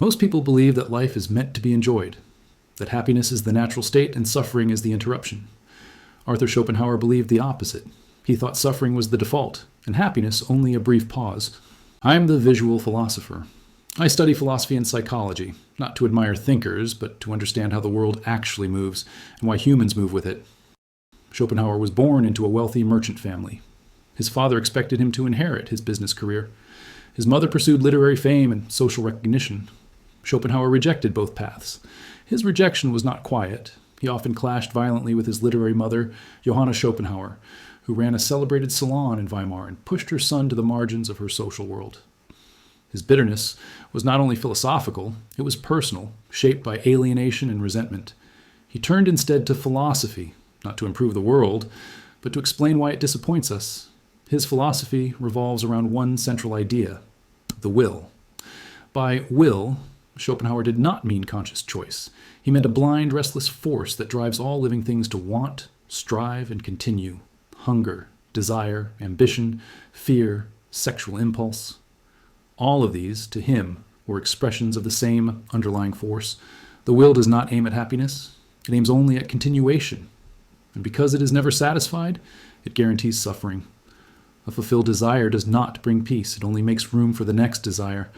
Most people believe that life is meant to be enjoyed, that happiness is the natural state and suffering is the interruption. Arthur Schopenhauer believed the opposite. He thought suffering was the default, and happiness only a brief pause. I am the visual philosopher. I study philosophy and psychology, not to admire thinkers, but to understand how the world actually moves and why humans move with it. Schopenhauer was born into a wealthy merchant family. His father expected him to inherit his business career. His mother pursued literary fame and social recognition. Schopenhauer rejected both paths. His rejection was not quiet. He often clashed violently with his literary mother, Johanna Schopenhauer, who ran a celebrated salon in Weimar and pushed her son to the margins of her social world. His bitterness was not only philosophical, it was personal, shaped by alienation and resentment. He turned instead to philosophy, not to improve the world, but to explain why it disappoints us. His philosophy revolves around one central idea, the will. By will, Schopenhauer did not mean conscious choice. He meant a blind, restless force that drives all living things to want, strive, and continue. Hunger, desire, ambition, fear, sexual impulse. All of these, to him, were expressions of the same underlying force. The will does not aim at happiness. It aims only at continuation. And because it is never satisfied, it guarantees suffering. A fulfilled desire does not bring peace. It only makes room for the next desire.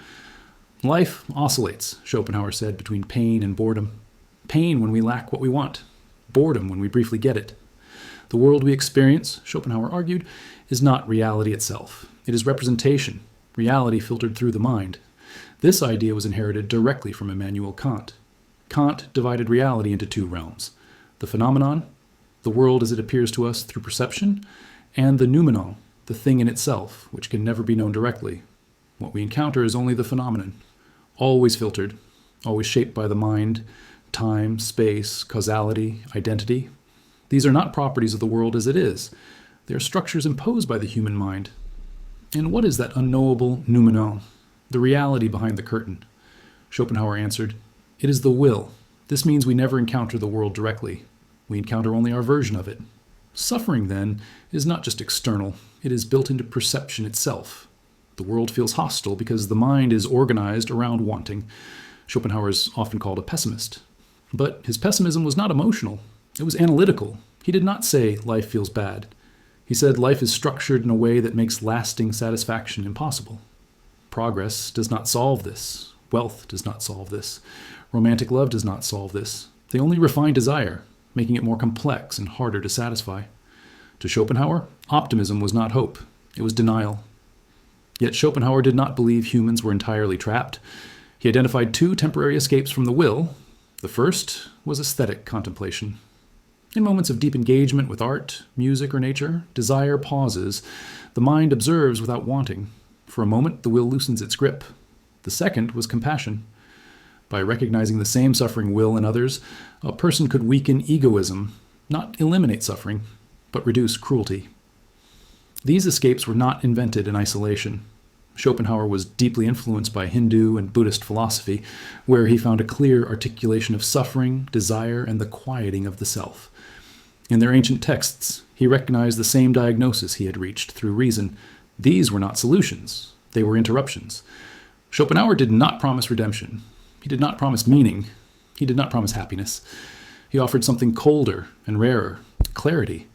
Life oscillates, Schopenhauer said, between pain and boredom. Pain when we lack what we want. Boredom when we briefly get it. The world we experience, Schopenhauer argued, is not reality itself. It is representation, reality filtered through the mind. This idea was inherited directly from Immanuel Kant. Kant divided reality into two realms: the phenomenon, the world as it appears to us through perception, and the noumenon, the thing in itself, which can never be known directly. What we encounter is only the phenomenon, always filtered, always shaped by the mind, time, space, causality, identity. These are not properties of the world as it is. They are structures imposed by the human mind. And what is that unknowable noumenon, the reality behind the curtain? Schopenhauer answered, it is the will. This means we never encounter the world directly. We encounter only our version of it. Suffering, then, is not just external. It is built into perception itself. The world feels hostile because the mind is organized around wanting. Schopenhauer is often called a pessimist. But his pessimism was not emotional. It was analytical. He did not say life feels bad. He said life is structured in a way that makes lasting satisfaction impossible. Progress does not solve this. Wealth does not solve this. Romantic love does not solve this. They only refine desire, making it more complex and harder to satisfy. To Schopenhauer, optimism was not hope. It was denial. Yet Schopenhauer did not believe humans were entirely trapped. He identified two temporary escapes from the will. The first was aesthetic contemplation. In moments of deep engagement with art, music, or nature, desire pauses. The mind observes without wanting. For a moment, the will loosens its grip. The second was compassion. By recognizing the same suffering will in others, a person could weaken egoism, not eliminate suffering, but reduce cruelty. These escapes were not invented in isolation. Schopenhauer was deeply influenced by Hindu and Buddhist philosophy, where he found a clear articulation of suffering, desire, and the quieting of the self. In their ancient texts, he recognized the same diagnosis he had reached through reason. These were not solutions. They were interruptions. Schopenhauer did not promise redemption. He did not promise meaning. He did not promise happiness. He offered something colder and rarer, clarity,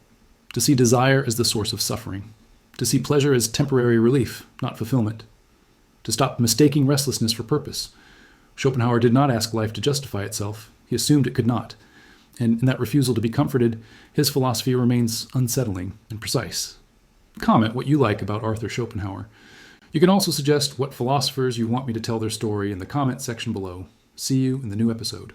to see desire as the source of suffering, to see pleasure as temporary relief, not fulfillment, to stop mistaking restlessness for purpose. Schopenhauer did not ask life to justify itself. He assumed it could not. And in that refusal to be comforted, his philosophy remains unsettling and precise. Comment what you like about Arthur Schopenhauer. You can also suggest what philosophers you want me to tell their story in the comment section below. See you in the new episode.